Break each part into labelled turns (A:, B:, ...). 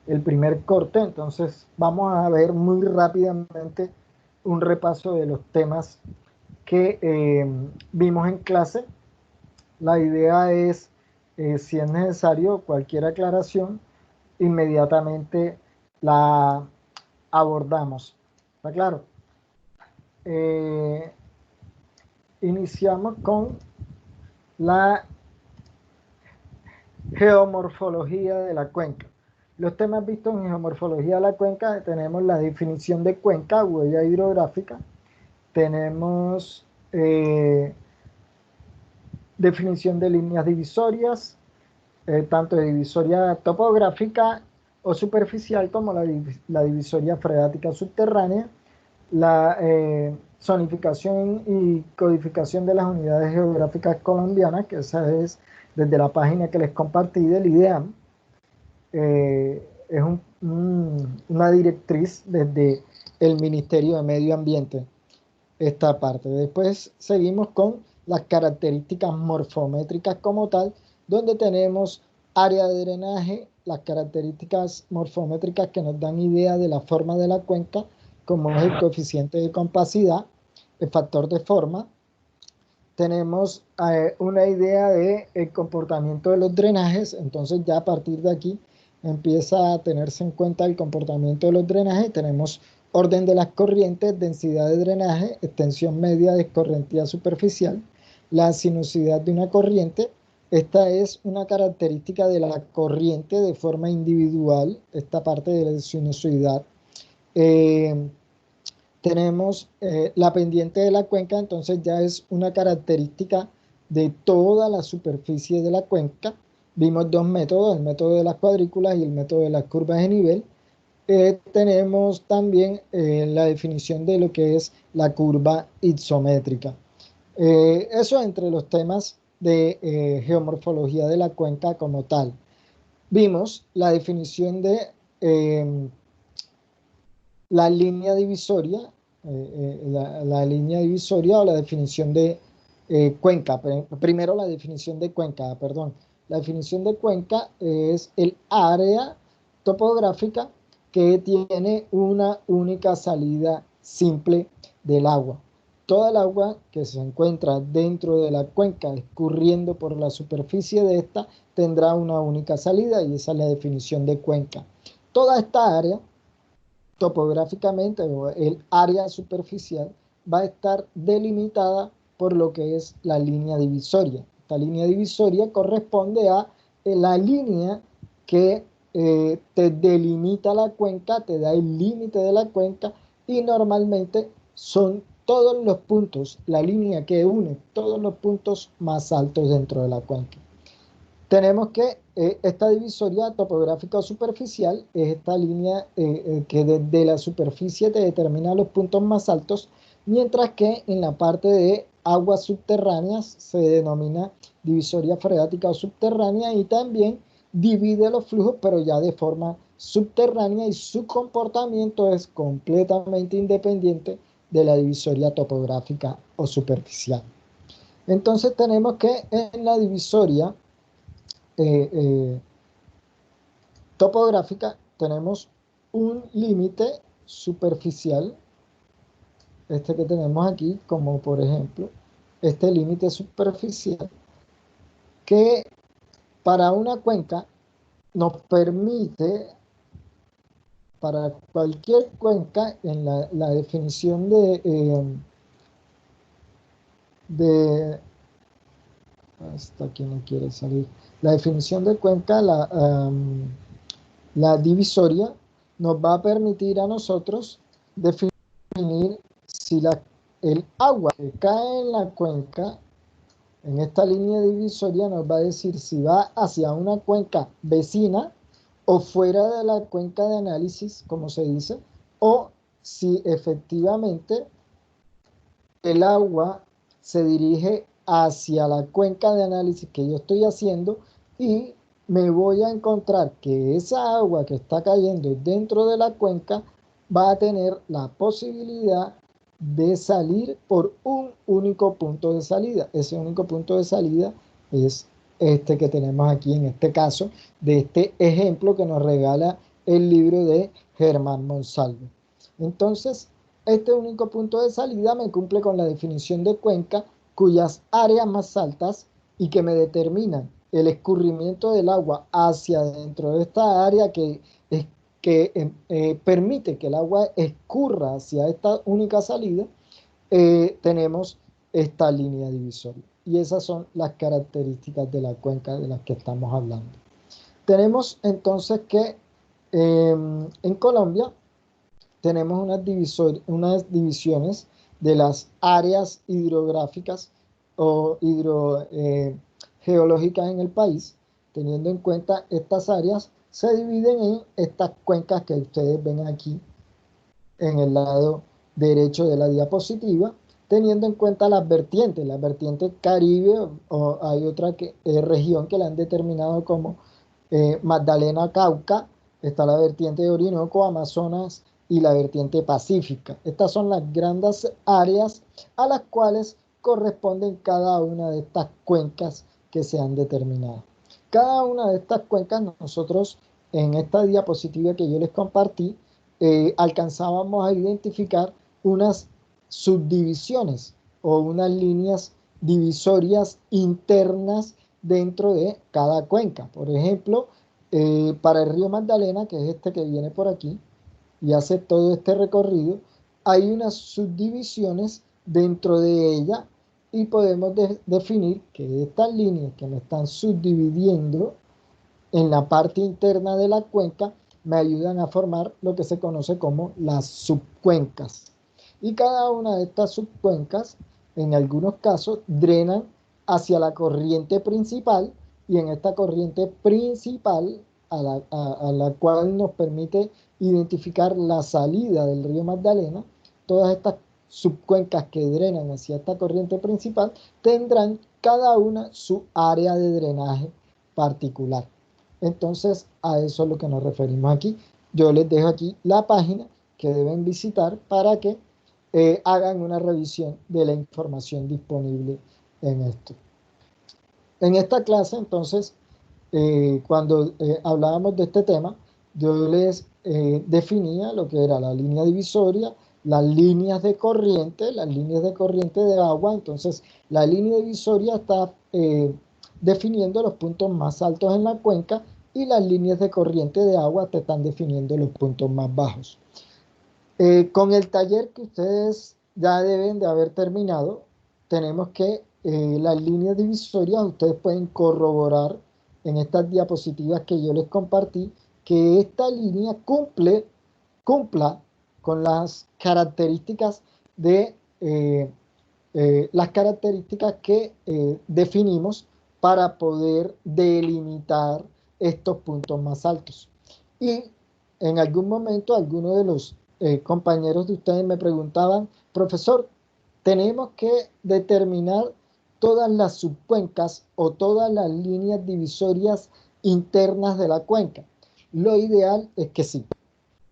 A: el primer corte. Entonces vamos a ver muy rápidamente un repaso de los temas que vimos en clase. La idea es, si es necesario cualquier aclaración, inmediatamente la abordamos. ¿Está claro? Iniciamos con la geomorfología de la cuenca. Los temas vistos en geomorfología de la cuenca: tenemos la definición de cuenca, huella hidrográfica, tenemos definición de líneas divisorias, tanto de divisoria topográfica o superficial como la divisoria freática subterránea, la zonificación y codificación de las unidades geográficas colombianas, que esa es desde la página que les compartí del IDEAM. Es una directriz desde el Ministerio de Medio Ambiente, esta parte. Después seguimos con las características morfométricas como tal, donde tenemos área de drenaje, las características morfométricas que nos dan idea de la forma de la cuenca, como es el coeficiente de compacidad, el factor de forma. Tenemos una idea del comportamiento de los drenajes. Entonces ya a partir de aquí empieza a tenerse en cuenta el comportamiento de los drenajes. Tenemos orden de las corrientes, densidad de drenaje, extensión media de escorrentía superficial, la sinuosidad de una corriente. Esta es una característica de la corriente de forma individual, esta parte de la sinuosidad. Tenemos la pendiente de la cuenca. Entonces ya es una característica de toda la superficie de la cuenca. Vimos dos métodos, el método de las cuadrículas y el método de las curvas de nivel. Tenemos también la definición de lo que es la curva isométrica. Eso entre los temas de geomorfología de la cuenca como tal. Vimos la definición de la línea divisoria, la línea divisoria o la definición de cuenca. Primero la definición de cuenca, perdón. La definición de cuenca es el área topográfica que tiene una única salida simple del agua. Toda el agua que se encuentra dentro de la cuenca escurriendo por la superficie de esta tendrá una única salida, y esa es la definición de cuenca. Toda esta área topográficamente, o el área superficial, va a estar delimitada por lo que es la línea divisoria. Esta línea divisoria corresponde a la línea que te delimita la cuenca, te da el límite de la cuenca, y normalmente son todos los puntos, la línea que une todos los puntos más altos dentro de la cuenca. Tenemos que esta divisoria topográfica o superficial es esta línea que desde la superficie te determina los puntos más altos, mientras que en la parte de aguas subterráneas se denomina divisoria freática o subterránea, y también divide los flujos, pero ya de forma subterránea, y su comportamiento es completamente independiente de la divisoria topográfica o superficial. Entonces tenemos que en la divisoria topográfica tenemos un límite superficial, este que tenemos aquí, como por ejemplo este límite superficial, que para una cuenca nos permite, para cualquier cuenca, en la definición de hasta aquí no quiere salir, la definición de cuenca, la divisoria nos va a permitir a nosotros definir si el agua que cae en la cuenca, en esta línea divisoria, nos va a decir si va hacia una cuenca vecina o fuera de la cuenca de análisis, como se dice, o si efectivamente el agua se dirige hacia la cuenca de análisis que yo estoy haciendo, y me voy a encontrar que esa agua que está cayendo dentro de la cuenca va a tener la posibilidad de salir por un único punto de salida. Ese único punto de salida es este que tenemos aquí, en este caso, de este ejemplo que nos regala el libro de Germán Monsalve. Entonces, este único punto de salida me cumple con la definición de cuenca, cuyas áreas más altas y que me determinan el escurrimiento del agua hacia dentro de esta área que permite que el agua escurra hacia esta única salida, tenemos esta línea divisoria. Y esas son las características de la cuenca de las que estamos hablando. Tenemos entonces que en Colombia tenemos unas divisiones de las áreas hidrográficas o hidrogeológicas en el país. Teniendo en cuenta estas áreas, se dividen en estas cuencas que ustedes ven aquí en el lado derecho de la diapositiva, teniendo en cuenta las vertientes Caribe, o hay otra región que la han determinado como Magdalena Cauca, está la vertiente de Orinoco, Amazonas y la vertiente pacífica. Estas son las grandes áreas a las cuales corresponden cada una de estas cuencas que se han determinado. Cada una de estas cuencas nosotros en esta diapositiva que yo les compartí, alcanzábamos a identificar unas subdivisiones o unas líneas divisorias internas dentro de cada cuenca. Por ejemplo, para el río Magdalena, que es este que viene por aquí y hace todo este recorrido, hay unas subdivisiones dentro de ella y podemos definir que estas líneas que me están subdividiendo en la parte interna de la cuenca me ayudan a formar lo que se conoce como las subcuencas. Y cada una de estas subcuencas, en algunos casos, drenan hacia la corriente principal, y en esta corriente principal, a la cual nos permite identificar la salida del río Magdalena, todas estas subcuencas que drenan hacia esta corriente principal tendrán cada una su área de drenaje particular. Entonces, a eso es lo que nos referimos aquí. Yo les dejo aquí la página que deben visitar para que hagan una revisión de la información disponible en esto. En esta clase, entonces, cuando hablábamos de este tema, yo les definía lo que era la línea divisoria, las líneas de corriente de agua. Entonces, la línea divisoria está definiendo los puntos más altos en la cuenca, y las líneas de corriente de agua te están definiendo los puntos más bajos. Con el taller que ustedes ya deben de haber terminado, tenemos que las líneas divisorias, ustedes pueden corroborar en estas diapositivas que yo les compartí, que esta línea cumpla con las características que definimos para poder delimitar estos puntos más altos. Y en algún momento algunos de los compañeros de ustedes me preguntaban: profesor, tenemos que determinar todas las subcuencas o todas las líneas divisorias internas de la cuenca. Lo ideal es que sí.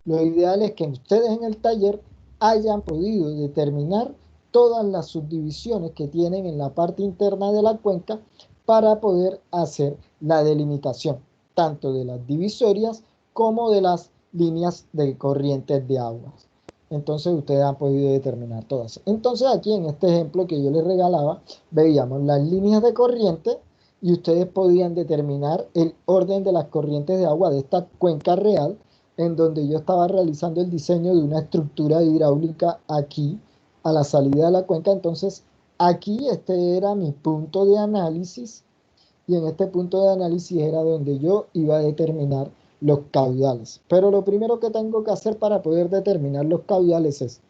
A: Lo ideal es que ustedes en el taller hayan podido determinar todas las subdivisiones que tienen en la parte interna de la cuenca para poder hacer la delimitación, tanto de las divisorias como de las líneas de corrientes de aguas. Entonces ustedes han podido determinar todas. Entonces aquí en este ejemplo que yo les regalaba, veíamos las líneas de corriente y ustedes podían determinar el orden de las corrientes de agua de esta cuenca real, en donde yo estaba realizando el diseño de una estructura hidráulica aquí a la salida de la cuenca. Entonces aquí este era mi punto de análisis, y en este punto de análisis era donde yo iba a determinar los caudales. Pero lo primero que tengo que hacer para poder determinar los caudales es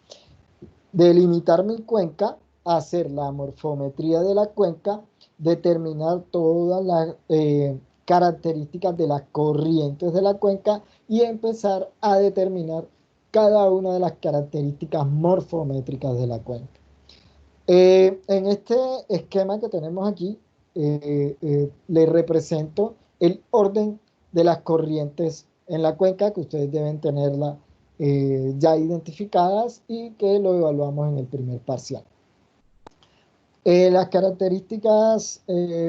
A: delimitar mi cuenca, hacer la morfometría de la cuenca, determinar todas las características de las corrientes de la cuenca y empezar a determinar cada una de las características morfométricas de la cuenca. En este esquema que tenemos aquí, les represento el orden de las corrientes en la cuenca, que ustedes deben tenerla ya identificadas y que lo evaluamos en el primer parcial. Las características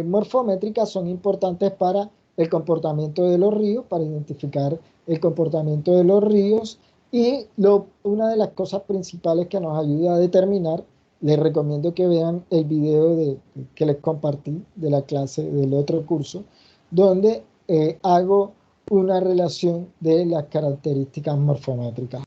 A: morfométricas son importantes para el comportamiento de los ríos, para identificar el comportamiento de los ríos. Y una de las cosas principales que nos ayuda a determinar, les recomiendo que vean el video que les compartí de la clase del otro curso, donde hago una relación de las características morfométricas.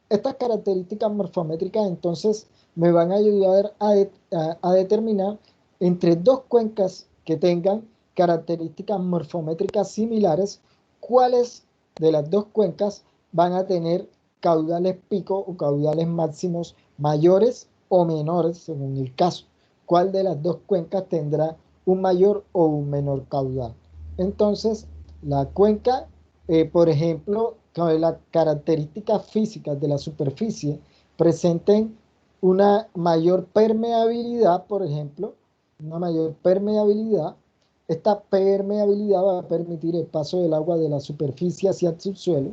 A: Estas características morfométricas entonces me van a ayudar a determinar entre dos cuencas que tengan características morfométricas similares, cuáles de las dos cuencas van a tener caudales pico o caudales máximos mayores o menores según el caso. ¿Cuál de las dos cuencas tendrá un mayor o un menor caudal? Entonces, la cuenca, por ejemplo, las características físicas de la superficie presenten una mayor permeabilidad, por ejemplo, una mayor permeabilidad. Esta permeabilidad va a permitir el paso del agua de la superficie hacia el subsuelo,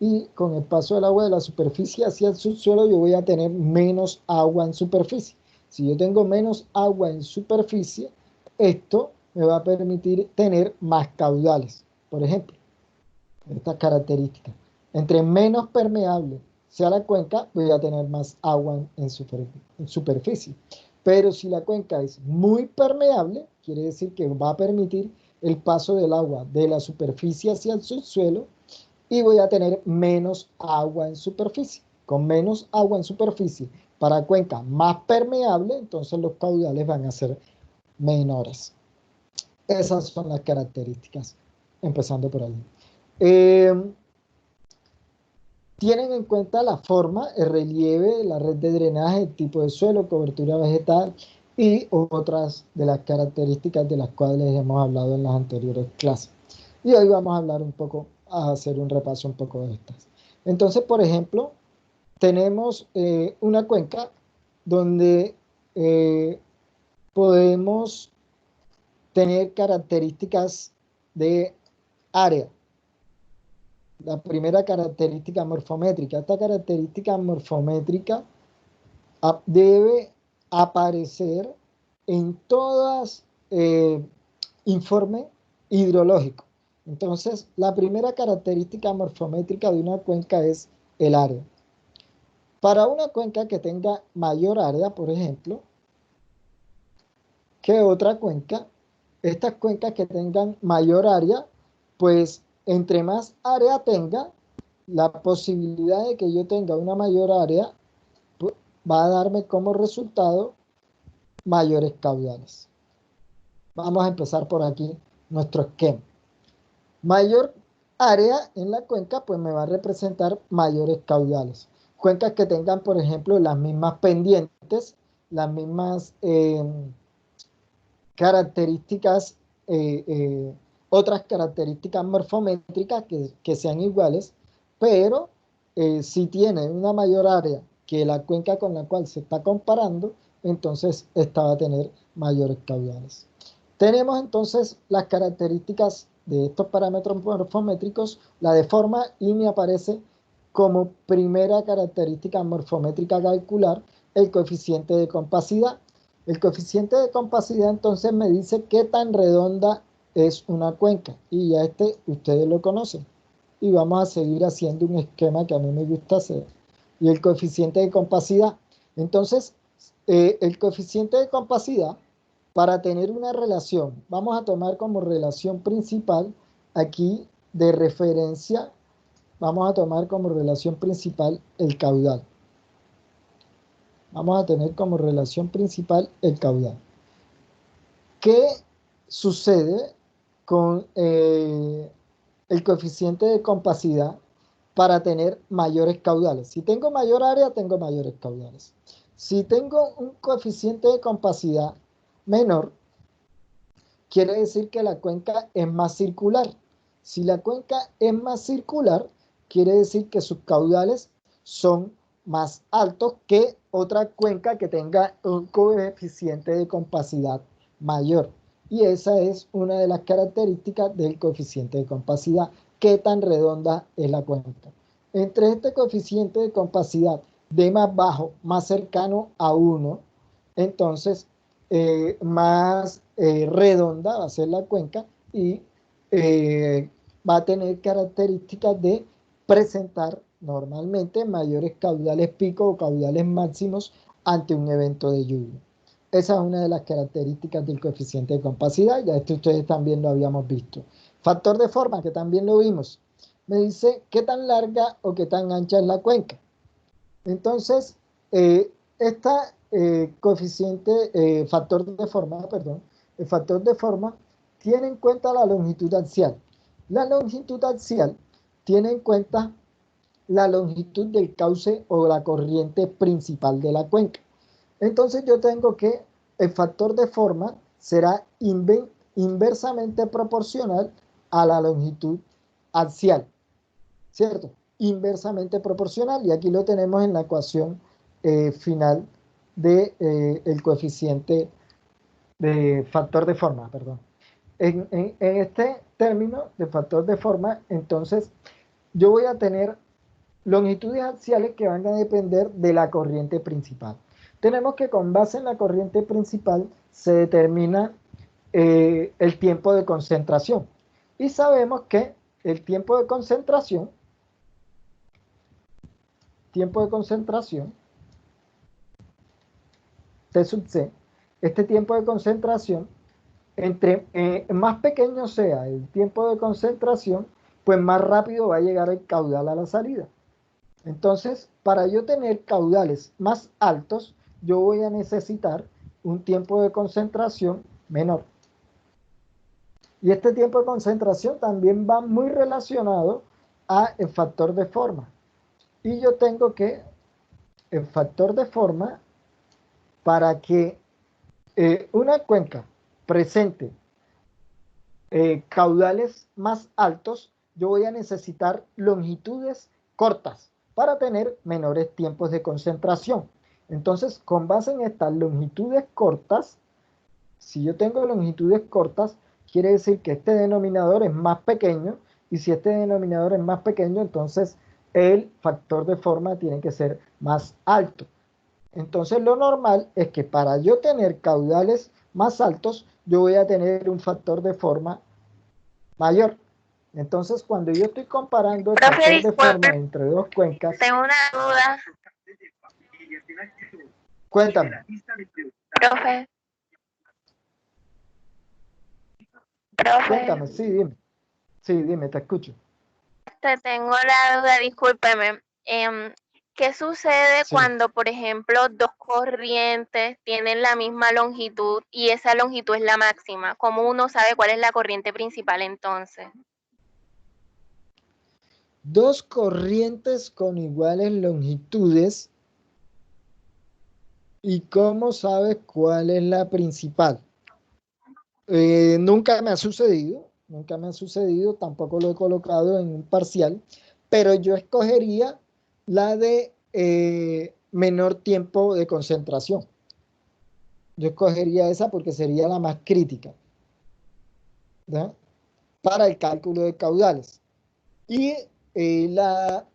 A: y con el paso del agua de la superficie hacia el subsuelo yo voy a tener menos agua en superficie. Si yo tengo menos agua en superficie, esto me va a permitir tener más caudales. Por ejemplo, estas características. Entre menos permeable sea la cuenca, voy a tener más agua en superficie. Pero si la cuenca es muy permeable, quiere decir que va a permitir el paso del agua de la superficie hacia el subsuelo, y voy a tener menos agua en superficie. Con menos agua en superficie para cuenca más permeable, entonces los caudales van a ser menores. Esas son las características, empezando por ahí. Tienen en cuenta la forma, el relieve, la red de drenaje, el tipo de suelo, cobertura vegetal y otras de las características de las cuales hemos hablado en las anteriores clases. Y hoy vamos a hablar un poco, a hacer un repaso un poco de estas. Entonces, por ejemplo, tenemos una cuenca donde podemos tener características de área. La primera característica morfométrica. Esta característica morfométrica debe aparecer en todas informe hidrológico. Entonces, la primera característica morfométrica de una cuenca es el área. Para una cuenca que tenga mayor área, por ejemplo, que otra cuenca, estas cuencas que tengan mayor área, pues entre más área tenga, la posibilidad de que yo tenga una mayor área va a darme como resultado mayores caudales. Vamos a empezar por aquí nuestro esquema. Mayor área en la cuenca, pues me va a representar mayores caudales. Cuencas que tengan, por ejemplo, las mismas pendientes, las mismas características, otras características morfométricas que sean iguales, pero si tiene una mayor área que la cuenca con la cual se está comparando, entonces esta va a tener mayores caudales. Tenemos entonces las características de estos parámetros morfométricos. La de forma, y me aparece como primera característica morfométrica a calcular el coeficiente de compacidad. El coeficiente de compacidad entonces me dice qué tan redonda es una cuenca, y ya ustedes lo conocen. Y vamos a seguir haciendo un esquema que a mí me gusta hacer. Y el coeficiente de compacidad. Entonces, el coeficiente de compacidad, para tener una relación, vamos a tomar como relación principal aquí de referencia, vamos a tomar como relación principal el caudal. Vamos a tener como relación principal el caudal. ¿Qué sucede con el coeficiente de compacidad para tener mayores caudales? Si tengo mayor área, tengo mayores caudales. Si tengo un coeficiente de compacidad menor, quiere decir que la cuenca es más circular. Si la cuenca es más circular, quiere decir que sus caudales son más altos que otra cuenca que tenga un coeficiente de compacidad mayor. Y esa es una de las características del coeficiente de compacidad. ¿Qué tan redonda es la cuenca? Entre este coeficiente de compacidad de más bajo, más cercano a 1, entonces más redonda, va a ser la cuenca, y va a tener características de presentar normalmente mayores caudales pico o caudales máximos ante un evento de lluvia. Esa es una de las características del coeficiente de compacidad, ya esto ustedes también lo habíamos visto. Factor de forma, que también lo vimos, me dice qué tan larga o qué tan ancha es la cuenca. Entonces, esta factor de forma, perdón, el factor de forma tiene en cuenta la longitud axial. La longitud axial tiene en cuenta la longitud del cauce o la corriente principal de la cuenca. Entonces yo tengo que el factor de forma será inversamente proporcional a la longitud axial, ¿cierto? Inversamente proporcional, y aquí lo tenemos en la ecuación final de, el coeficiente de factor de forma, perdón. En este término de factor de forma, entonces, yo voy a tener longitudes axiales que van a depender de la corriente principal. Tenemos que con base en la corriente principal se determina el tiempo de concentración. Y sabemos que el tiempo de concentración, T sub C, este tiempo de concentración, entre más pequeño sea el tiempo de concentración, pues más rápido va a llegar el caudal a la salida. Entonces, para yo tener caudales más altos, yo voy a necesitar un tiempo de concentración menor. Y este tiempo de concentración también va muy relacionado a el factor de forma. Y yo tengo que el factor de forma, para que una cuenca presente caudales más altos, yo voy a necesitar longitudes cortas para tener menores tiempos de concentración. Entonces, con base en estas longitudes cortas, si yo tengo longitudes cortas, quiere decir que este denominador es más pequeño, y si este denominador es más pequeño, entonces el factor de forma tiene que ser más alto. Entonces lo normal es que para yo tener caudales más altos, yo voy a tener un factor de forma mayor. Entonces, cuando yo estoy comparando el factor de forma entre dos cuencas...
B: Tengo una duda.
A: Cuéntame.
B: Profe.
A: Cuéntame, sí, dime. Sí, dime, te escucho.
B: Tengo la duda, discúlpeme. ¿Qué sucede cuando, por ejemplo, dos corrientes tienen la misma longitud y esa longitud es la máxima? ¿Cómo uno sabe cuál es la corriente principal entonces?
A: Dos corrientes con iguales longitudes, ¿y cómo sabes cuál es la principal? Nunca me ha sucedido, tampoco lo he colocado en un parcial, pero yo escogería la de menor tiempo de concentración. Yo escogería esa porque sería la más crítica, ¿ya?, para el cálculo de caudales. Y la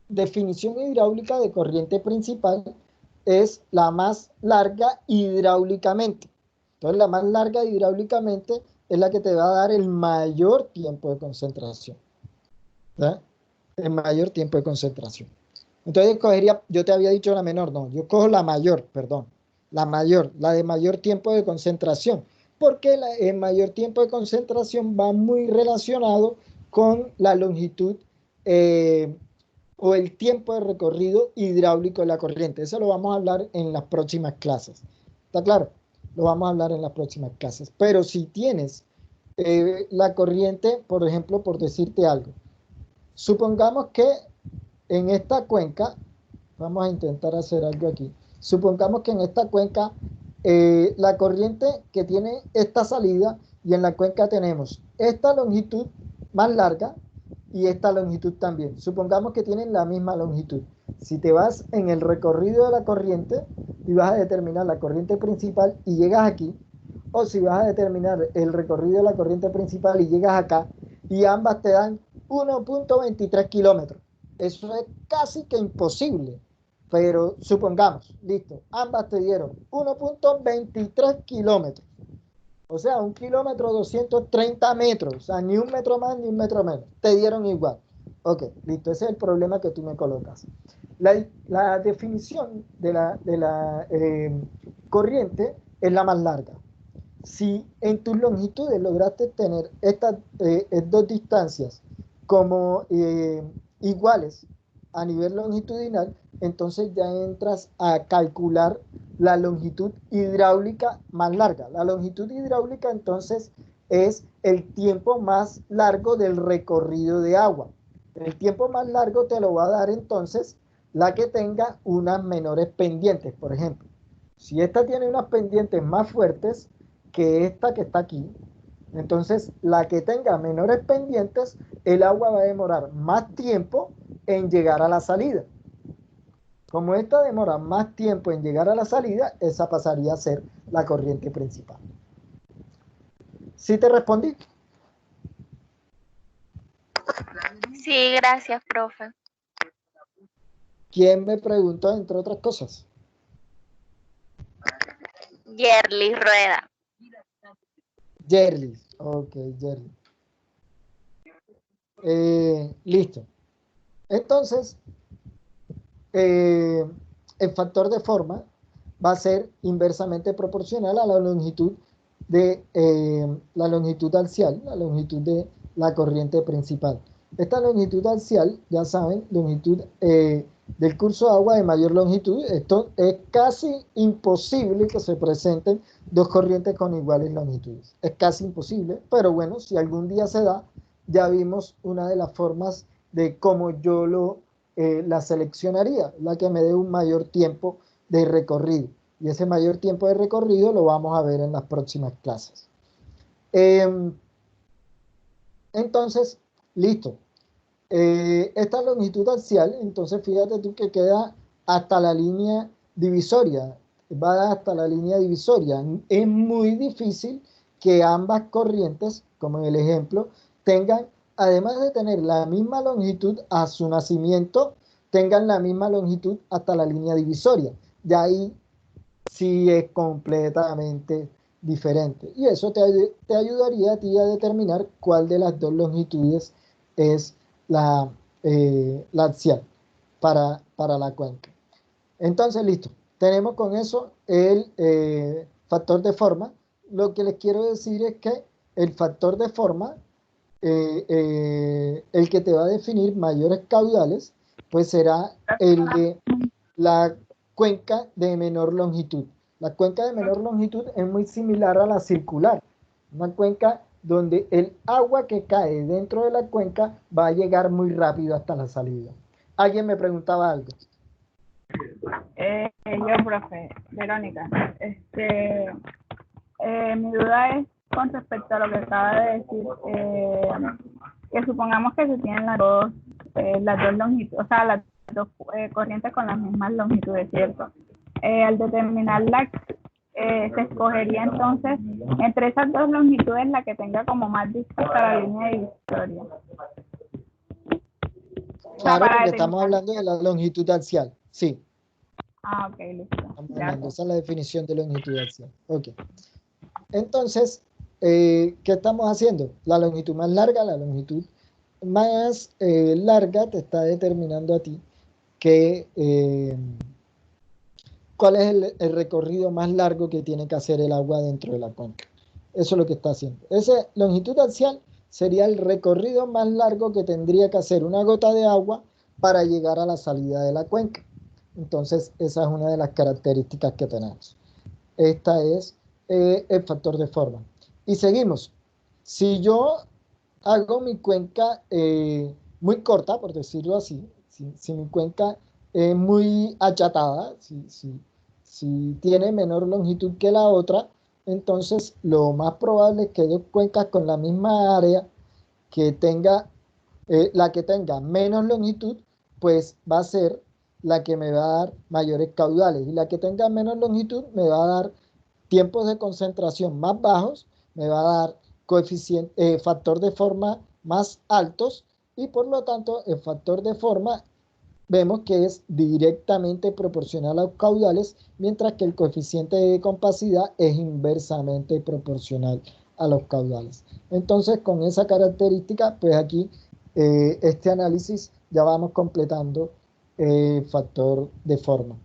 A: definición hidráulica de corriente principal es la más larga hidráulicamente. Entonces, la más larga hidráulicamente es la que te va a dar el mayor tiempo de concentración, ¿verdad? El mayor tiempo de concentración. Entonces, escogería, yo te había dicho la menor, no, yo cojo la mayor, perdón, la mayor, la de mayor tiempo de concentración, porque el mayor tiempo de concentración va muy relacionado con la longitud o el tiempo de recorrido hidráulico de la corriente. Eso lo vamos a hablar en las próximas clases. ¿Está claro? Lo vamos a hablar en las próximas clases. Pero si tienes la corriente, por ejemplo, por decirte algo, supongamos que en esta cuenca, vamos a intentar hacer algo aquí, supongamos que en esta cuenca la corriente que tiene esta salida, y en la cuenca tenemos esta longitud más larga y esta longitud también. Supongamos que tienen la misma longitud. Si te vas en el recorrido de la corriente y vas a determinar la corriente principal y llegas aquí, o si vas a determinar el recorrido de la corriente principal y llegas acá, y ambas te dan 1.23 kilómetros. Eso es casi que imposible, Pero supongamos, listo, ambas te dieron 1.23 kilómetros. O sea, 1 kilómetro 230 metros. O sea, ni un metro más ni un metro menos. Te dieron igual. Ok, listo. Ese es el problema que tú me colocas. La definición de la corriente es la más larga. Si en tus longitudes lograste tener estas dos distancias como iguales a nivel longitudinal, entonces ya entras a calcular la longitud hidráulica más larga. La longitud hidráulica entonces es el tiempo más largo del recorrido de agua. El tiempo más largo te lo va a dar entonces la que tenga unas menores pendientes, por ejemplo. Si esta tiene unas pendientes más fuertes que esta que está aquí, entonces la que tenga menores pendientes, el agua va a demorar más tiempo en llegar a la salida. Como esta demora más tiempo en llegar a la salida, esa pasaría a ser la corriente principal. ¿Sí te respondí?
B: Sí, gracias, profe.
A: ¿Quién me preguntó, entre otras cosas?
B: Yerly Rueda.
A: Yerly. Ok, Yerly. Listo. Entonces, el factor de forma va a ser inversamente proporcional a la longitud de la longitud axial, la longitud de la corriente principal. Esta longitud axial, ya saben, longitud del curso de agua de mayor longitud. Esto es casi imposible que se presenten dos corrientes con iguales longitudes. Es casi imposible, pero bueno, si algún día se da, ya vimos una de las formas de cómo yo la seleccionaría, la que me dé un mayor tiempo de recorrido. Y ese mayor tiempo de recorrido lo vamos a ver en las próximas clases. Entonces, listo. Esta longitud axial, entonces fíjate tú que queda hasta la línea divisoria, va hasta la línea divisoria. Es muy difícil que ambas corrientes, como en el ejemplo, tengan, además de tener la misma longitud a su nacimiento, tengan la misma longitud hasta la línea divisoria. De ahí sí es completamente diferente. Y eso te ayudaría a ti a determinar cuál de las dos longitudes es la axial para la cuenca. Entonces, listo. Tenemos con eso el factor de forma. Lo que les quiero decir es que el factor de forma, el que te va a definir mayores caudales, pues será el de la cuenca de menor longitud. La cuenca de menor longitud es muy similar a la circular. Una cuenca donde el agua que cae dentro de la cuenca va a llegar muy rápido hasta la salida. ¿Alguien me preguntaba algo?
C: Yo, profe, Verónica. Mi duda es con respecto a lo que acaba de decir, que supongamos que se tienen las dos longitudes, o sea, las dos corrientes con las mismas longitudes, ¿cierto? Al determinar se escogería entonces entre esas dos longitudes la que tenga como más distante a la línea divisoria.
A: Claro, porque estamos hablando de la longitud axial, sí.
C: Ah, ok, listo.
A: Esa es la definición de longitud axial. Ok. Entonces, ¿qué estamos haciendo? La longitud más larga, la longitud más larga te está determinando a ti cuál es el recorrido más largo que tiene que hacer el agua dentro de la cuenca. Eso es lo que está haciendo. Esa longitud axial sería el recorrido más largo que tendría que hacer una gota de agua para llegar a la salida de la cuenca. Entonces, esa es una de las características que tenemos. Esta es el factor de forma. Y seguimos. Si yo hago mi cuenca muy corta, por decirlo así, si mi cuenca es muy achatada, si tiene menor longitud que la otra, entonces lo más probable es que dos cuencas con la misma área que tenga, la que tenga menos longitud, pues va a ser la que me va a dar mayores caudales, y la que tenga menos longitud me va a dar tiempos de concentración más bajos, me va a dar factor de forma más altos, y por lo tanto el factor de forma vemos que es directamente proporcional a los caudales, mientras que el coeficiente de compacidad es inversamente proporcional a los caudales. Entonces, con esa característica, pues aquí este análisis ya vamos completando el factor de forma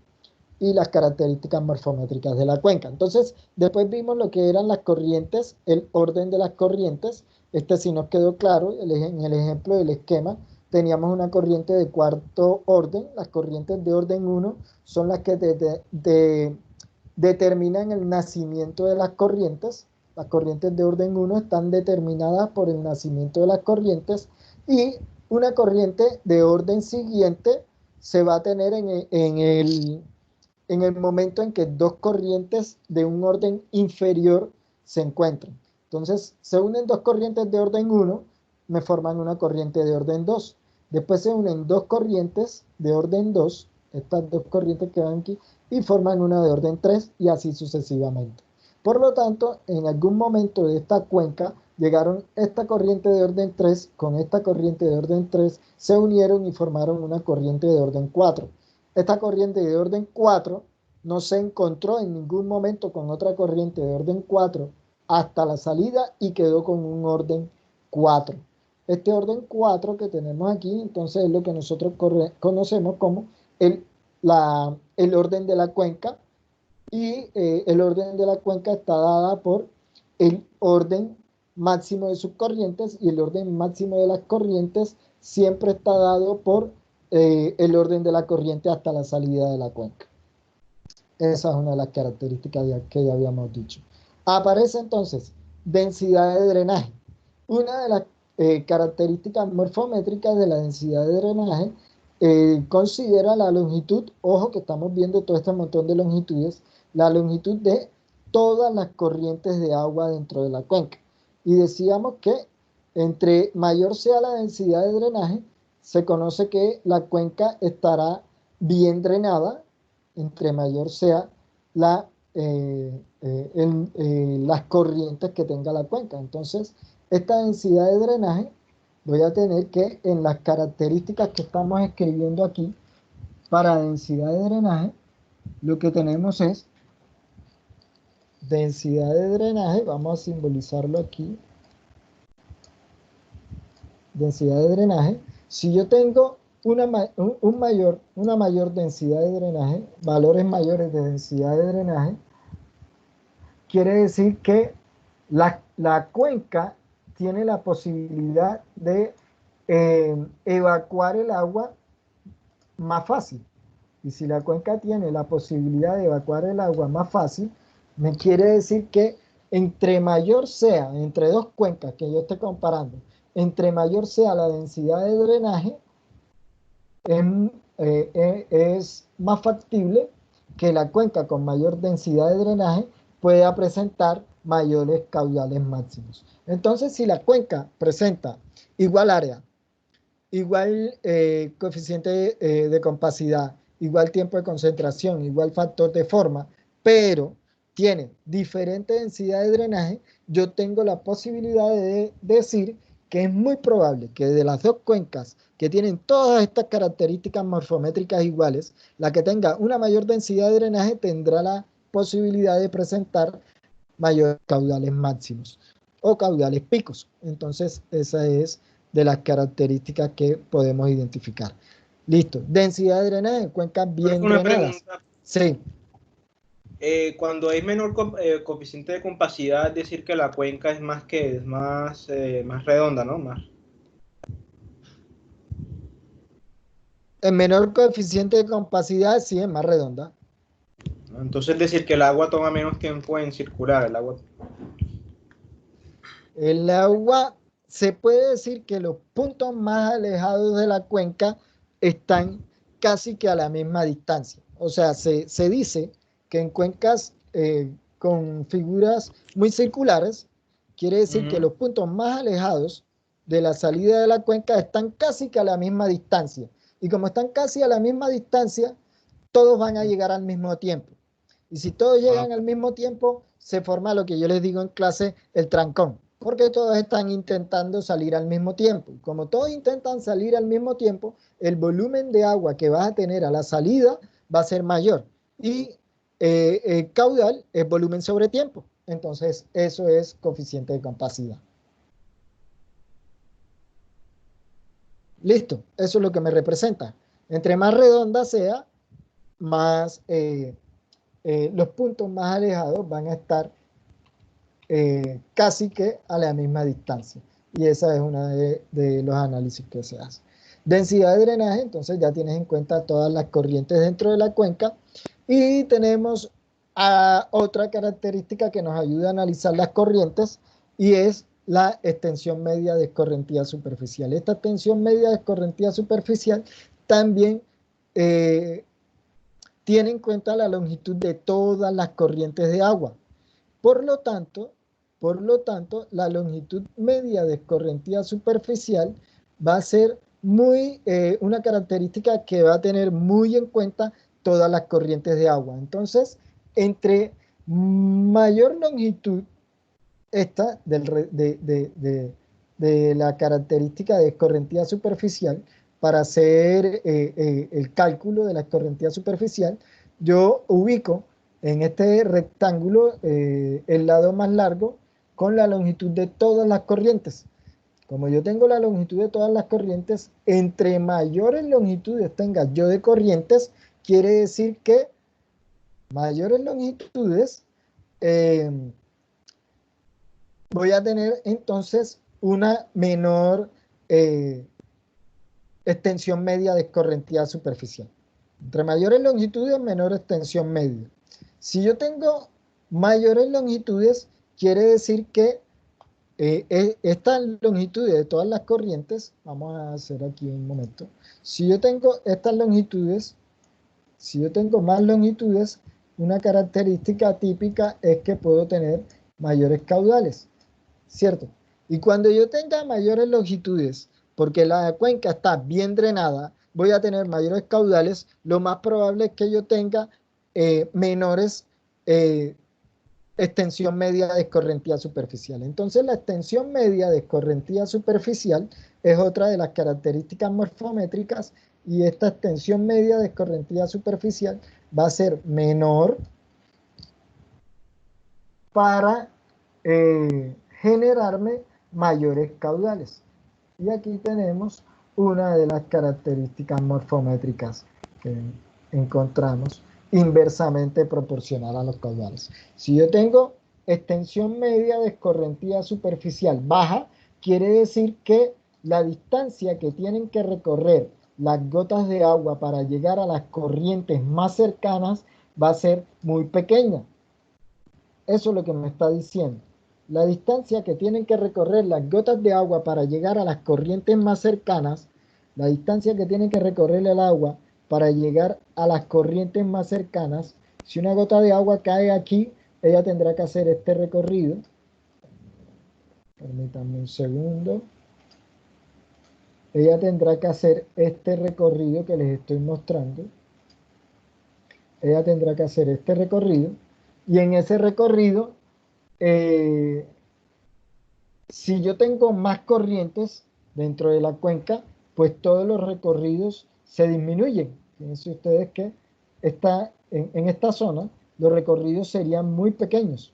A: y las características morfométricas de la cuenca. Entonces, después vimos lo que eran las corrientes, el orden de las corrientes. Este sí nos quedó claro, en el ejemplo del esquema, teníamos una corriente de cuarto orden. Las corrientes de orden 1 son las que determinan el nacimiento de las corrientes. Las corrientes de orden 1 están determinadas por el nacimiento de las corrientes, y una corriente de orden siguiente se va a tener en el momento en que dos corrientes de un orden inferior se encuentran. Entonces, se unen dos corrientes de orden 1, me forman una corriente de orden 2. Después se unen dos corrientes de orden 2, estas dos corrientes que van aquí, y forman una de orden 3, y así sucesivamente. Por lo tanto, en algún momento de esta cuenca, llegaron esta corriente de orden 3 con esta corriente de orden 3, se unieron y formaron una corriente de orden 4. Esta corriente de orden 4 no se encontró en ningún momento con otra corriente de orden 4 hasta la salida, y quedó con un orden 4. Este orden 4 que tenemos aquí, entonces, es lo que nosotros conocemos como el orden de la cuenca, y el orden de la cuenca está dada por el orden máximo de sus corrientes, y el orden máximo de las corrientes siempre está dado por el orden de la corriente hasta la salida de la cuenca. Esa es una de las características que ya habíamos dicho. Aparece entonces densidad de drenaje. Una de las características morfométricas de la densidad de drenaje considera la longitud, ojo que estamos viendo todo este montón de longitudes, la longitud de todas las corrientes de agua dentro de la cuenca. Y decíamos que entre mayor sea la densidad de drenaje, se conoce que la cuenca estará bien drenada, entre mayor sea las corrientes que tenga la cuenca. Entonces, esta densidad de drenaje, voy a tener que, en las características que estamos escribiendo aquí, para densidad de drenaje, lo que tenemos es densidad de drenaje, vamos a simbolizarlo aquí, densidad de drenaje. Si yo tengo una mayor densidad de drenaje, valores mayores de densidad de drenaje, quiere decir que la cuenca tiene la posibilidad de evacuar el agua más fácil. Y si la cuenca tiene la posibilidad de evacuar el agua más fácil, me quiere decir que entre mayor sea, entre dos cuencas que yo esté comparando, entre mayor sea la densidad de drenaje, es más factible que la cuenca con mayor densidad de drenaje pueda presentar mayores caudales máximos. Entonces, si la cuenca presenta igual área, igual coeficiente de compacidad, igual tiempo de concentración, igual factor de forma, pero tiene diferente densidad de drenaje, yo tengo la posibilidad de decir que es muy probable que de las dos cuencas que tienen todas estas características morfométricas iguales, la que tenga una mayor densidad de drenaje tendrá la posibilidad de presentar mayores caudales máximos o caudales picos. Entonces, esa es de las características que podemos identificar. Listo. Densidad de drenaje, cuencas bien drenadas. Sí.
D: Cuando hay menor coeficiente de compacidad, es decir que la cuenca es más redonda, ¿no?
A: El menor coeficiente de compacidad sí es más redonda.
D: Entonces es decir que el agua toma menos tiempo en circular.
A: El agua, se puede decir que los puntos más alejados de la cuenca están casi que a la misma distancia. O sea, se dice que en cuencas con figuras muy circulares, quiere decir que los puntos más alejados de la salida de la cuenca están casi que a la misma distancia. Y como están casi a la misma distancia, todos van a llegar al mismo tiempo. Y si todos llegan al mismo tiempo, se forma lo que yo les digo en clase, el trancón. porque todos están intentando salir al mismo tiempo. Como todos intentan salir al mismo tiempo, el volumen de agua que vas a tener a la salida va a ser mayor. Y el caudal es volumen sobre tiempo. Entonces, eso es coeficiente de compacidad. Listo, eso es lo que me representa. Entre más redonda sea, más los puntos más alejados van a estar casi que a la misma distancia. Y esa es una de los análisis que se hace. Densidad de drenaje, entonces ya tienes en cuenta todas las corrientes dentro de la cuenca. Y tenemos otra característica que nos ayuda a analizar las corrientes y es la extensión media de escorrentía superficial. Esta extensión media de escorrentía superficial también tiene en cuenta la longitud de todas las corrientes de agua. Por lo tanto, la longitud media de escorrentía superficial va a ser una característica que va a tener muy en cuenta todas las corrientes de agua. Entonces, entre mayor longitud esta de la característica de escorrentía superficial, para hacer el cálculo de la escorrentía superficial, yo ubico en este rectángulo el lado más largo con la longitud de todas las corrientes. Como yo tengo la longitud de todas las corrientes, entre mayores longitudes tenga yo de corrientes, quiere decir que mayores longitudes voy a tener entonces una menor extensión media de escorrentía superficial. Entre mayores longitudes, menor extensión media. Si yo tengo mayores longitudes, quiere decir que estas longitudes de todas las corrientes, vamos a hacer aquí un momento, si yo tengo estas longitudes, si yo tengo más longitudes, una característica típica es que puedo tener mayores caudales, ¿cierto? Y cuando yo tenga mayores longitudes, porque la cuenca está bien drenada, voy a tener mayores caudales, lo más probable es que yo tenga menores extensión media de escorrentía superficial. Entonces la extensión media de escorrentía superficial es otra de las características morfométricas y esta extensión media de escorrentía superficial va a ser menor para generarme mayores caudales. Y aquí tenemos una de las características morfométricas que encontramos inversamente proporcional a los caudales. Si yo tengo extensión media de escorrentía superficial baja, quiere decir que la distancia que tienen que recorrer las gotas de agua para llegar a las corrientes más cercanas va a ser muy pequeña. Eso es lo que me está diciendo. La distancia que tienen que recorrer las gotas de agua para llegar a las corrientes más cercanas, la distancia que tiene que recorrer el agua para llegar a las corrientes más cercanas, si una gota de agua cae aquí, ella tendrá que hacer este recorrido. Permítanme un segundo. Ella tendrá que hacer este recorrido que les estoy mostrando. Ella tendrá que hacer este recorrido. Y en ese recorrido, si yo tengo más corrientes dentro de la cuenca, pues todos los recorridos se disminuyen. Fíjense ustedes que en esta zona los recorridos serían muy pequeños,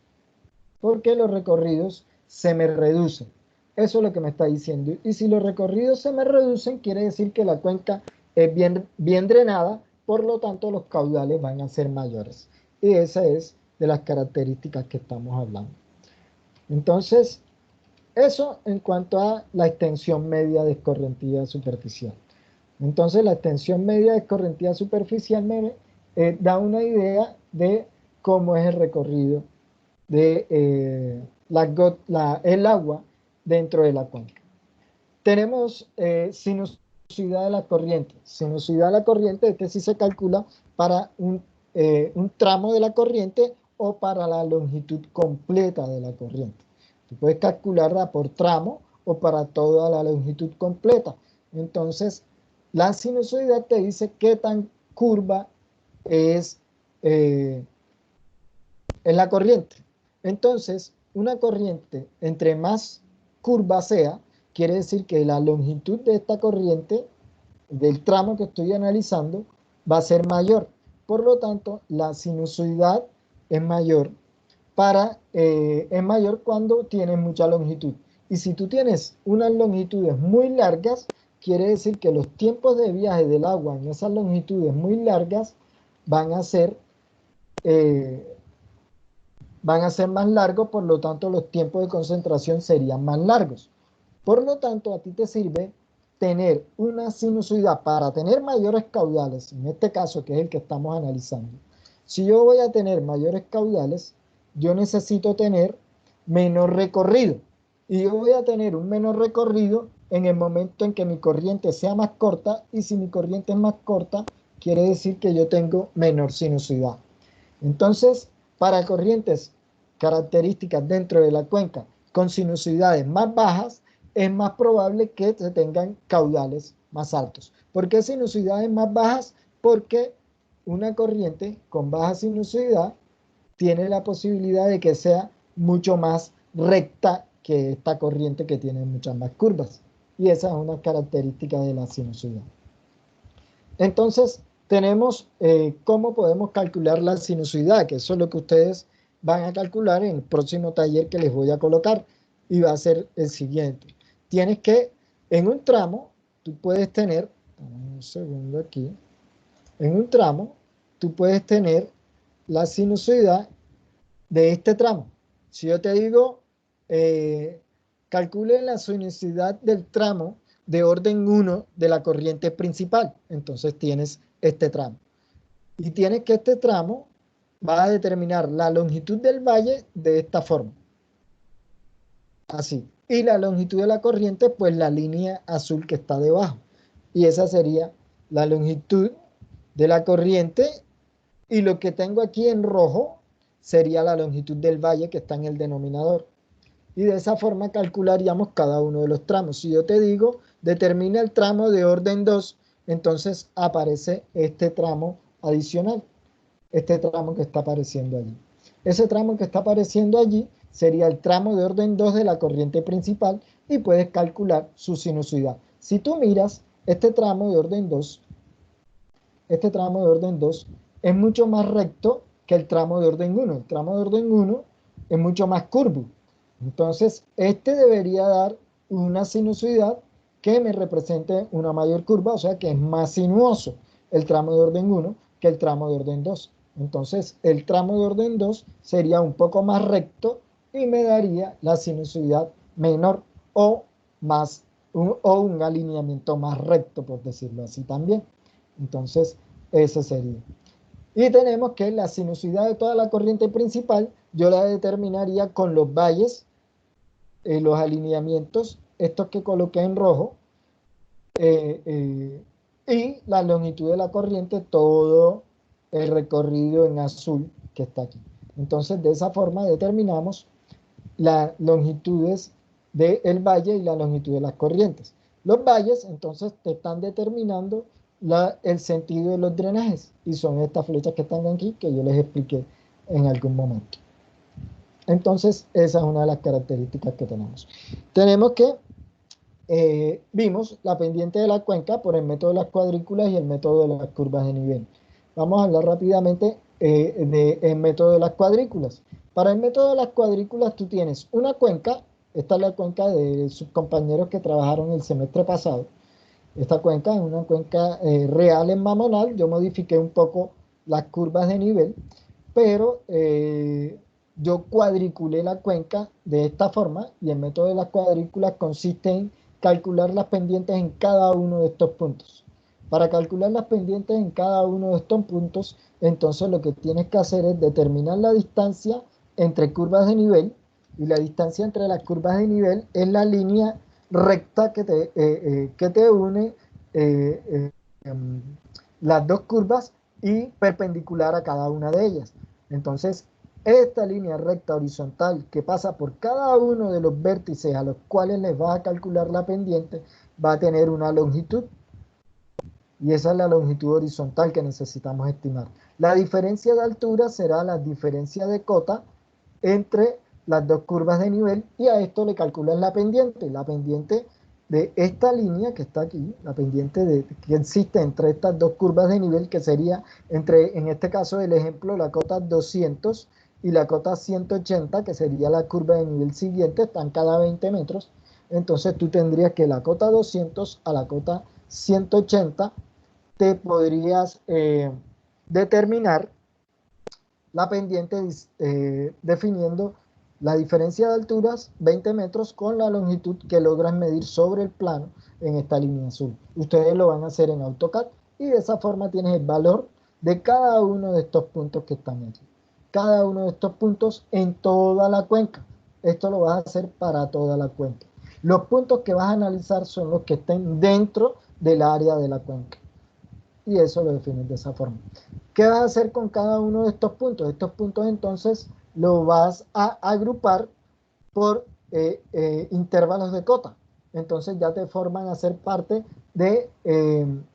A: porque los recorridos se me reducen. Eso es lo que me está diciendo. Y si los recorridos se me reducen, quiere decir que la cuenca es bien drenada, por lo tanto los caudales van a ser mayores. Y esa es de las características que estamos hablando. Entonces, eso en cuanto a la extensión media de escorrentía superficial. Entonces, la extensión media de escorrentía superficial me da una idea de cómo es el recorrido de el agua dentro de la cuenca. Tenemos sinuosidad de la corriente. Sinuosidad de la corriente, este sí se calcula para un tramo de la corriente o para la longitud completa de la corriente. Tú puedes calcularla por tramo o para toda la longitud completa. Entonces, la sinusoidal te dice qué tan curva es la corriente. Entonces, una corriente, entre más curva sea, quiere decir que la longitud de esta corriente, del tramo que estoy analizando, va a ser mayor. Por lo tanto, la sinusoidad es mayor es mayor cuando tienes mucha longitud. Y si tú tienes unas longitudes muy largas, quiere decir que los tiempos de viaje del agua en esas longitudes muy largas van a ser más largos, por lo tanto los tiempos de concentración serían más largos. Por lo tanto, a ti te sirve tener una sinusoidad para tener mayores caudales, en este caso que es el que estamos analizando. Si yo voy a tener mayores caudales, yo necesito tener menor recorrido. Y yo voy a tener un menor recorrido en el momento en que mi corriente sea más corta, y si mi corriente es más corta, quiere decir que yo tengo menor sinusoidad. Entonces, para corrientes características dentro de la cuenca con sinusoidades más bajas, es más probable que se tengan caudales más altos. ¿Por qué sinusoidades más bajas? Porque una corriente con baja sinusoidad tiene la posibilidad de que sea mucho más recta que esta corriente que tiene muchas más curvas. Y esa es una característica de la sinusoidad. Entonces, tenemos cómo podemos calcular la sinusoidad, que eso es lo que ustedes van a calcular en el próximo taller que les voy a colocar, y va a ser el siguiente. Tienes que, en un tramo, tú puedes tener, un segundo aquí, en un tramo, tú puedes tener la sinusoidad de este tramo. Si yo te digo, calcule la sinusoidad del tramo de orden 1 de la corriente principal, entonces tienes este tramo. Y tienes que este tramo va a determinar la longitud del valle de esta forma. Así. Y la longitud de la corriente, pues la línea azul que está debajo. Y esa sería la longitud de la corriente. Y lo que tengo aquí en rojo sería la longitud del valle que está en el denominador. Y de esa forma calcularíamos cada uno de los tramos. Si yo te digo, determina el tramo de orden 2, entonces aparece este tramo adicional, este tramo que está apareciendo allí. Ese tramo que está apareciendo allí sería el tramo de orden 2 de la corriente principal y puedes calcular su sinusoidad. Si tú miras este tramo de orden 2, es mucho más recto que el tramo de orden 1. El tramo de orden 1 es mucho más curvo. Entonces, este debería dar una sinusoidad que me represente una mayor curva, o sea que es más sinuoso el tramo de orden 1 que el tramo de orden 2. Entonces, el tramo de orden 2 sería un poco más recto y me daría la sinusoidad menor o un alineamiento más recto, por decirlo así también. Entonces, ese sería. Y tenemos que la sinusoidad de toda la corriente principal, yo la determinaría con los valles, los alineamientos, estos que coloqué en rojo, y la longitud de la corriente, todo el recorrido en azul que está aquí. Entonces, de esa forma determinamos las longitudes del valle y la longitud de las corrientes. Los valles, entonces, te están determinando el sentido de los drenajes, y son estas flechas que están aquí que yo les expliqué en algún momento. Entonces, esa es una de las características que tenemos. Tenemos que vimos la pendiente de la cuenca por el método de las cuadrículas y el método de las curvas de nivel. Vamos a hablar rápidamente del método de las cuadrículas. Para el método de las cuadrículas tú tienes una cuenca, esta es la cuenca de sus compañeros que trabajaron el semestre pasado. Esta cuenca es una cuenca real en Mamonal. Yo modifiqué un poco las curvas de nivel, pero yo cuadriculé la cuenca de esta forma, y el método de las cuadrículas consiste en calcular las pendientes en cada uno de estos puntos. Para calcular las pendientes en cada uno de estos puntos, entonces lo que tienes que hacer es determinar la distancia entre curvas de nivel, y la distancia entre las curvas de nivel es la línea recta que te une las dos curvas y perpendicular a cada una de ellas. Entonces, esta línea recta horizontal que pasa por cada uno de los vértices a los cuales les vas a calcular la pendiente va a tener una longitud, y esa es la longitud horizontal que necesitamos estimar. La diferencia de altura será la diferencia de cota entre las dos curvas de nivel y a esto le calculas la pendiente. La pendiente de esta línea que está aquí, la pendiente que existe entre estas dos curvas de nivel, que sería entre, en este caso del ejemplo, la cota 200 y la cota 180, que sería la curva de nivel siguiente, están cada 20 metros. Entonces tú tendrías que la cota 200 a la cota 180 te podrías determinar la pendiente definiendo la diferencia de alturas, 20 metros, con la longitud que logras medir sobre el plano en esta línea azul. Ustedes lo van a hacer en AutoCAD y de esa forma tienes el valor de cada uno de estos puntos que están aquí. Cada uno de estos puntos en toda la cuenca. Esto lo vas a hacer para toda la cuenca. Los puntos que vas a analizar son los que estén dentro del área de la cuenca. Y eso lo defines de esa forma. ¿Qué vas a hacer con cada uno de estos puntos? Estos puntos entonces los vas a agrupar por intervalos de cota. Entonces ya te forman a ser parte de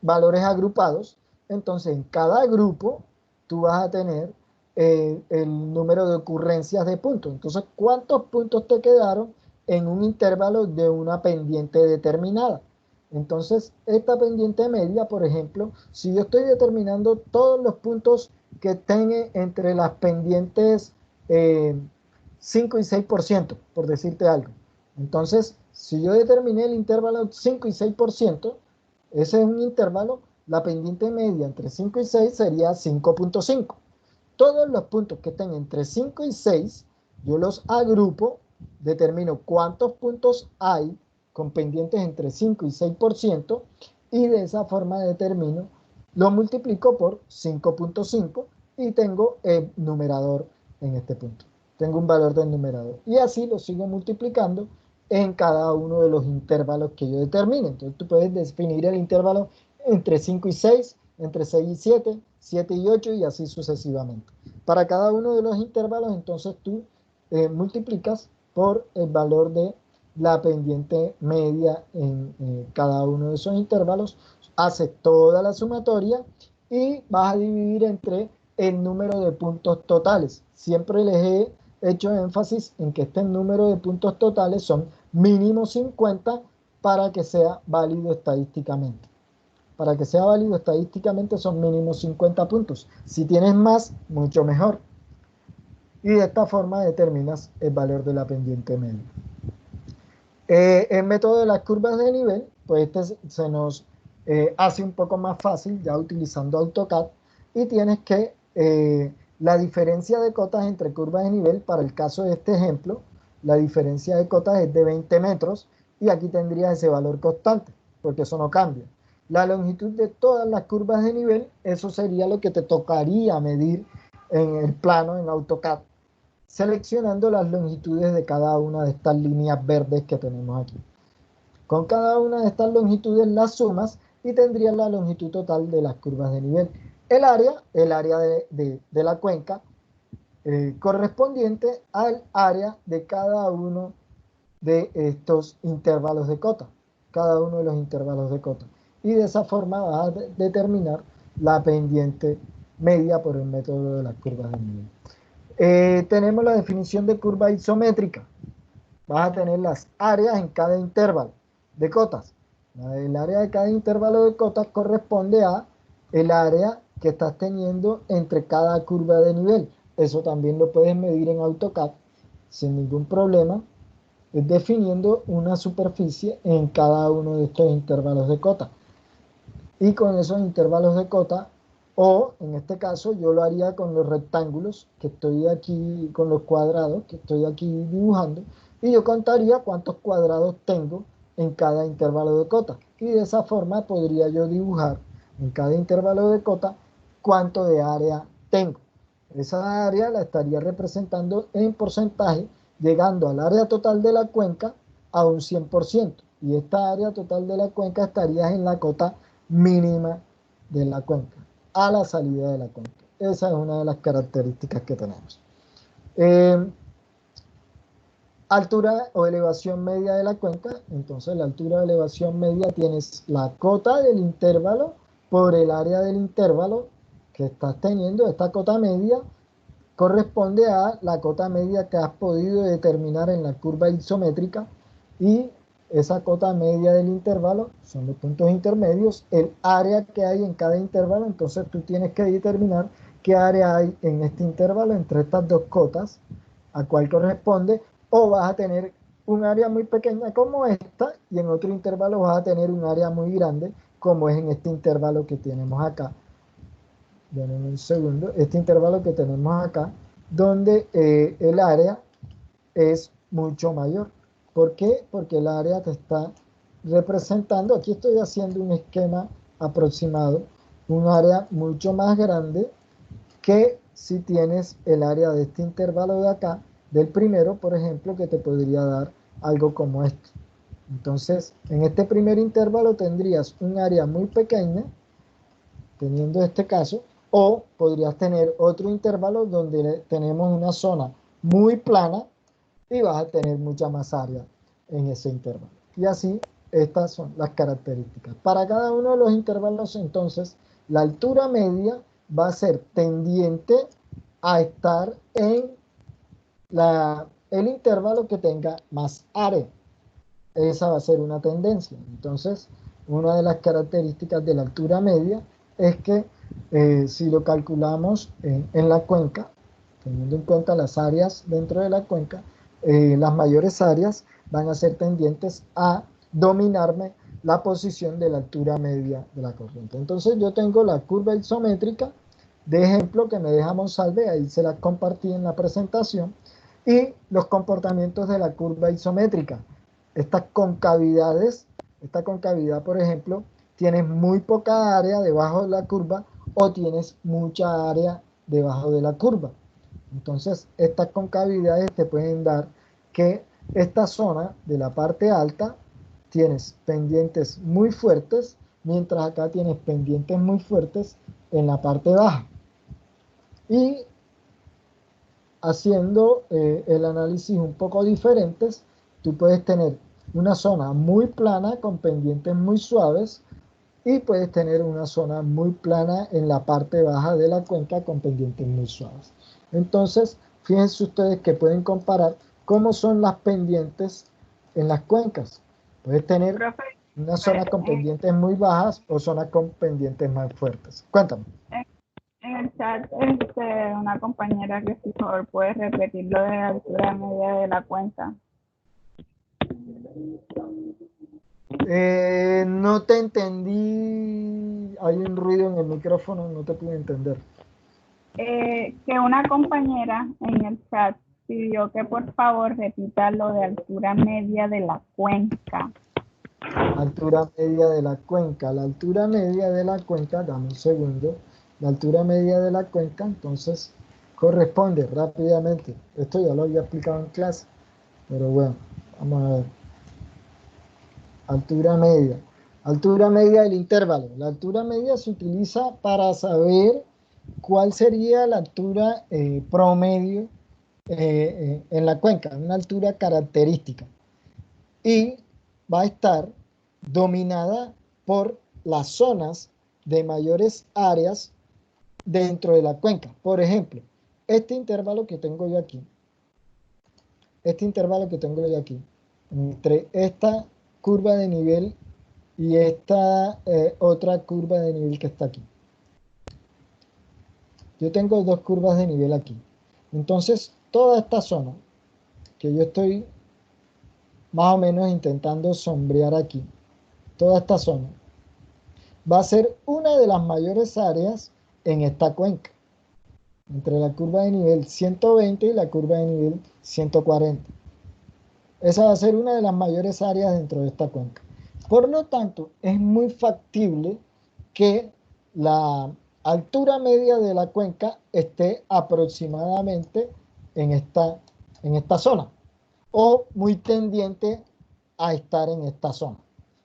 A: valores agrupados. Entonces en cada grupo tú vas a tener el número de ocurrencias de puntos. Entonces, ¿cuántos puntos te quedaron en un intervalo de una pendiente determinada? Entonces, esta pendiente media, por ejemplo, si yo estoy determinando todos los puntos que estén entre las pendientes 5 y 6%, por decirte algo. Entonces, si yo determiné el intervalo 5 y 6%, ese es un intervalo, la pendiente media entre 5 y 6 sería 5.5. Todos los puntos que estén entre 5 y 6, yo los agrupo, determino cuántos puntos hay con pendientes entre 5 y 6%, y de esa forma determino, lo multiplico por 5.5 y tengo el numerador en este punto. Tengo un valor del numerador. Y así lo sigo multiplicando en cada uno de los intervalos que yo determine. Entonces tú puedes definir el intervalo entre 5 y 6, entre 6 y 7, 7 y 8 y así sucesivamente. Para cada uno de los intervalos, entonces tú multiplicas por el valor de la pendiente media en cada uno de esos intervalos, haces toda la sumatoria y vas a dividir entre el número de puntos totales. Siempre les he hecho énfasis en que este número de puntos totales son mínimo 50 para que sea válido estadísticamente. Para que sea válido estadísticamente son mínimo 50 puntos. Si tienes más, mucho mejor. Y de esta forma determinas el valor de la pendiente media. El método de las curvas de nivel, pues este se nos hace un poco más fácil ya utilizando AutoCAD, y tienes que la diferencia de cotas entre curvas de nivel, para el caso de este ejemplo, la diferencia de cotas es de 20 metros y aquí tendrías ese valor constante, porque eso no cambia. La longitud de todas las curvas de nivel, eso sería lo que te tocaría medir en el plano en AutoCAD, seleccionando las longitudes de cada una de estas líneas verdes que tenemos aquí. Con cada una de estas longitudes las sumas y tendrías la longitud total de las curvas de nivel. El área de la cuenca correspondiente al área de cada uno de estos intervalos de cota. Cada uno de los intervalos de cota. Y de esa forma vas a determinar la pendiente media por el método de las curvas de nivel. Tenemos la definición de curva isométrica. Vas a tener las áreas en cada intervalo de cotas. El área de cada intervalo de cotas corresponde a el área que estás teniendo entre cada curva de nivel. Eso también lo puedes medir en AutoCAD sin ningún problema, definiendo una superficie en cada uno de estos intervalos de cota. Y con esos intervalos de cota, o en este caso yo lo haría con los rectángulos que estoy aquí, con los cuadrados que estoy aquí dibujando, y yo contaría cuántos cuadrados tengo en cada intervalo de cota. Y de esa forma podría yo dibujar en cada intervalo de cota cuánto de área tengo. Esa área la estaría representando en porcentaje, llegando al área total de la cuenca a un 100%. Y esta área total de la cuenca estaría en la cota mínima de la cuenca, a la salida de la cuenca. Esa es una de las características que tenemos. Altura o elevación media de la cuenca. Entonces la altura o elevación media tienes la cota del intervalo por el área del intervalo que estás teniendo, esta cota media, corresponde a la cota media que has podido determinar en la curva isométrica, y esa cota media del intervalo son los puntos intermedios, el área que hay en cada intervalo. Entonces tú tienes que determinar qué área hay en este intervalo entre estas dos cotas, a cuál corresponde, o vas a tener un área muy pequeña como esta, y en otro intervalo vas a tener un área muy grande, como es en este intervalo que tenemos acá. Denme un segundo. Este intervalo que tenemos acá, donde el área es mucho mayor. ¿Por qué? Porque el área te está representando, aquí estoy haciendo un esquema aproximado, un área mucho más grande que si tienes el área de este intervalo de acá, del primero, por ejemplo, que te podría dar algo como esto. Entonces, en este primer intervalo tendrías un área muy pequeña, teniendo este caso, o podrías tener otro intervalo donde tenemos una zona muy plana y vas a tener mucha más área en ese intervalo. Y así, estas son las características. Para cada uno de los intervalos, entonces, la altura media va a ser tendiente a estar en el intervalo que tenga más área. Esa va a ser una tendencia. Entonces, una de las características de la altura media es que si lo calculamos en la cuenca, teniendo en cuenta las áreas dentro de la cuenca, las mayores áreas van a ser tendientes a dominarme la posición de la altura media de la corriente. Entonces yo tengo la curva isométrica de ejemplo que me deja Monsalve, ahí se la compartí en la presentación, y los comportamientos de la curva isométrica. Estas concavidades, esta concavidad, por ejemplo, tienes muy poca área debajo de la curva o tienes mucha área debajo de la curva. Entonces, estas concavidades te pueden dar que esta zona de la parte alta tienes pendientes muy fuertes, mientras acá tienes pendientes muy fuertes en la parte baja. Y haciendo el análisis un poco diferentes, tú puedes tener una zona muy plana con pendientes muy suaves, y puedes tener una zona muy plana en la parte baja de la cuenca con pendientes muy suaves. Entonces, fíjense ustedes que pueden comparar cómo son las pendientes en las cuencas. Puedes tener
C: Profe,
A: una zona con pendientes muy bajas o zonas con pendientes más fuertes. Cuéntame.
C: en el chat, una compañera que si por favor puede repetir lo de la altura media de la cuenca.
A: No te entendí. Hay un ruido en el micrófono, no te pude entender.
C: Que una compañera en el chat pidió que por favor repita lo de altura media de la cuenca.
A: Altura media de la cuenca. La altura media de la cuenca, dame un segundo. La altura media de la cuenca, entonces, corresponde rápidamente. Esto ya lo había explicado en clase, pero bueno, vamos a ver. Altura media. Altura media del intervalo. La altura media se utiliza para saber cuál sería la altura promedio en la cuenca, una altura característica. Y va a estar dominada por las zonas de mayores áreas dentro de la cuenca. Por ejemplo, este intervalo que tengo yo aquí, entre esta curva de nivel y esta otra curva de nivel que está aquí. Yo tengo dos curvas de nivel aquí. Entonces, toda esta zona que yo estoy más o menos intentando sombrear aquí, toda esta zona, va a ser una de las mayores áreas en esta cuenca, entre la curva de nivel 120 y la curva de nivel 140. Esa va a ser una de las mayores áreas dentro de esta cuenca. Por lo tanto, es muy factible que la altura media de la cuenca esté aproximadamente en esta zona, o muy tendiente a estar en esta zona.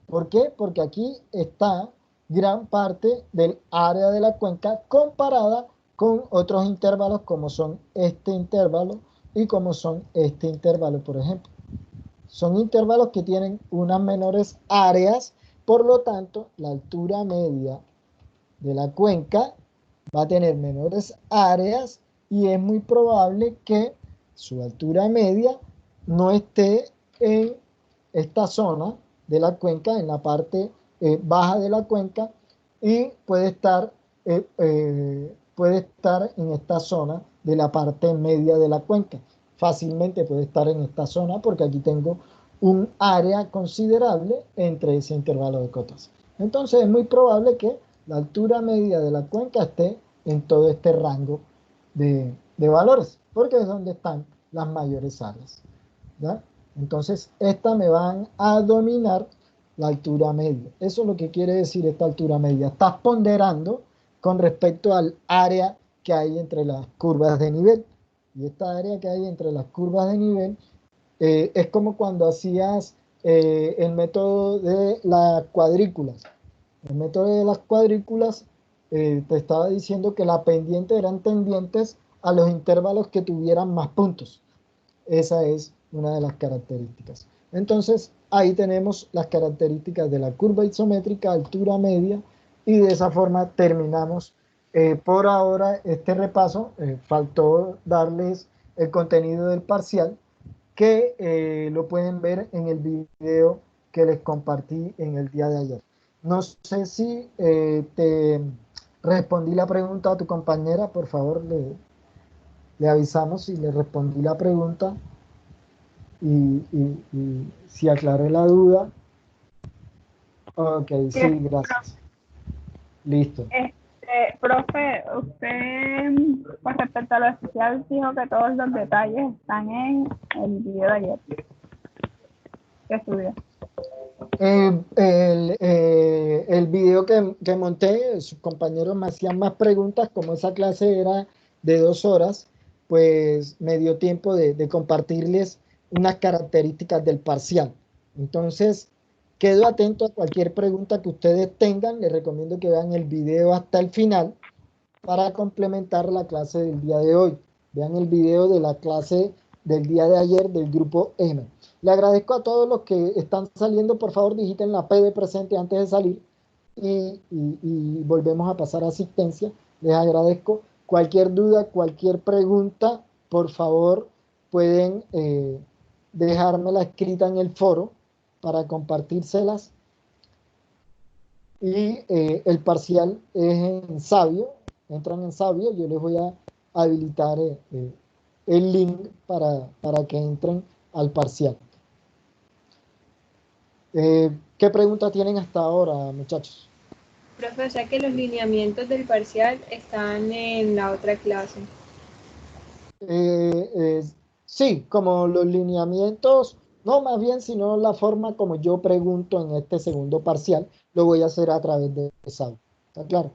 A: ¿Por qué? Porque aquí está gran parte del área de la cuenca comparada con otros intervalos como son este intervalo y como son este intervalo, por ejemplo. Son intervalos que tienen unas menores áreas, por lo tanto, la altura media de la cuenca va a tener menores áreas y es muy probable que su altura media no esté en esta zona de la cuenca, en la parte baja de la cuenca, y puede estar en esta zona de la parte media de la cuenca. Fácilmente puede estar en esta zona porque aquí tengo un área considerable entre ese intervalo de cotas. Entonces es muy probable que la altura media de la cuenca esté en todo este rango de valores, porque es donde están las mayores áreas, ¿ya? Entonces, estas me van a dominar la altura media. Eso es lo que quiere decir esta altura media. Estás ponderando con respecto al área que hay entre las curvas de nivel. Y esta área que hay entre las curvas de nivel es como cuando hacías el método de las cuadrículas. El método de las cuadrículas te estaba diciendo que la pendiente eran tendientes a los intervalos que tuvieran más puntos. Esa es una de las características. Entonces, ahí tenemos las características de la curva isométrica, altura media, y de esa forma terminamos por ahora este repaso. Faltó darles el contenido del parcial, que lo pueden ver en el video que les compartí en el día de ayer. No sé si te respondí la pregunta a tu compañera, por favor, le avisamos si le respondí la pregunta y si aclaré la duda. Ok, sí, gracias. Listo.
C: Profe, usted con respecto a lo especial dijo que todos los detalles están en el video de ayer que estudió.
A: El video que monté, sus compañeros me hacían más preguntas. Como esa clase era de 2 horas, pues me dio tiempo de compartirles unas características del parcial. Entonces, quedo atento a cualquier pregunta que ustedes tengan. Les recomiendo que vean el video hasta el final para complementar la clase del día de hoy. Vean el video de la clase del día de ayer del grupo M. Le agradezco a todos los que están saliendo. Por favor, digiten la P de presente antes de salir y volvemos a pasar a asistencia. Les agradezco. Cualquier duda, cualquier pregunta, por favor, pueden dejármela escrita en el foro para compartírselas. Y el parcial es en Sabio. Entran en Sabio. Yo les voy a habilitar el link para que entren al parcial. ¿Qué preguntas tienen hasta ahora, muchachos?
E: Profe, o sea que los lineamientos del parcial están en la otra clase.
A: Sí, como los lineamientos, no más bien, sino la forma como yo pregunto en este segundo parcial, lo voy a hacer a través de Sabio. ¿Está claro?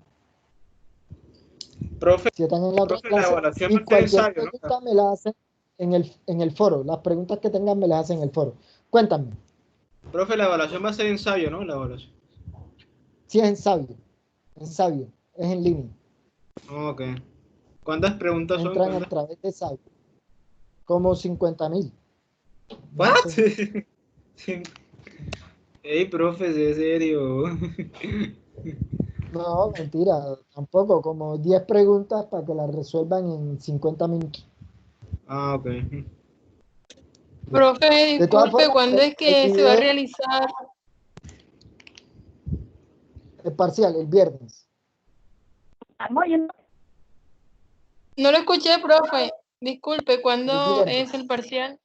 D: Profe,
A: Si están en la otra clase,
D: evaluación
A: y cualquier
D: Sabio,
A: pregunta
D: ¿no?
A: me la hacen en el foro. Las preguntas que tengan me las hacen en el foro. Cuéntame.
D: Profe, la evaluación va a ser en Sabio, ¿no? La evaluación.
A: Si es en Sabio, es en línea.
D: Ok. ¿Cuántas preguntas son?
A: Entran a través de Sabio. Como 50.000.
D: ¿What?
A: No sé.
D: Ey, profe, ¿es serio?
A: No, mentira, tampoco. Como 10 preguntas para que las resuelvan en 50 minutos.
D: Ah, ok.
E: Profe,
A: De todas
E: disculpe,
A: formas,
E: ¿cuándo es que se va a realizar?
A: El parcial, el viernes.
E: No lo escuché, profe. Disculpe, ¿cuándo
A: El viernes.
E: es el parcial?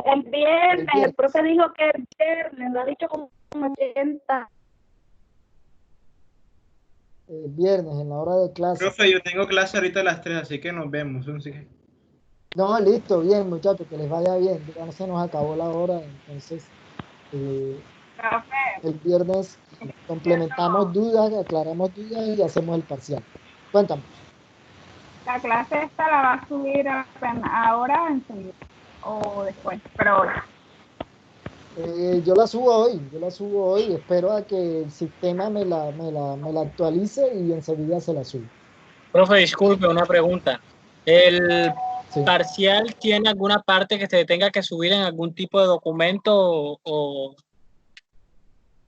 C: El viernes,
A: El
C: el profe dijo que el viernes, lo ha dicho como 80.
A: El viernes, en la hora de clase.
D: Profe, yo tengo clase ahorita a las 3, así que nos vemos.
A: No, listo, bien, muchachos, que les vaya bien. Ya no se nos acabó la hora, entonces
C: Profe,
A: el viernes complementamos dudas, aclaramos dudas y hacemos el parcial. Cuéntame.
C: la clase esta la va a subir ahora enseguida o después, pero hoy.
A: Yo la subo hoy, espero a que el sistema me la actualice y enseguida se la subo.
F: Profe, disculpe, una pregunta. ¿El
A: Sí.
F: parcial tiene alguna parte que se tenga que subir en algún tipo de documento o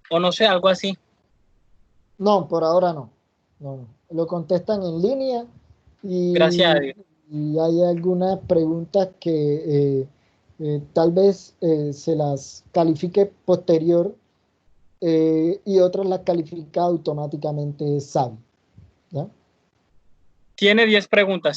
F: no sé, algo así?
A: No, por ahora no. No. Lo contestan en línea Y,
F: Gracias a Dios.
A: y hay algunas preguntas que tal vez se las califique posterior y otras las califica automáticamente Xavi, ¿ya?
F: Tiene 10 preguntas.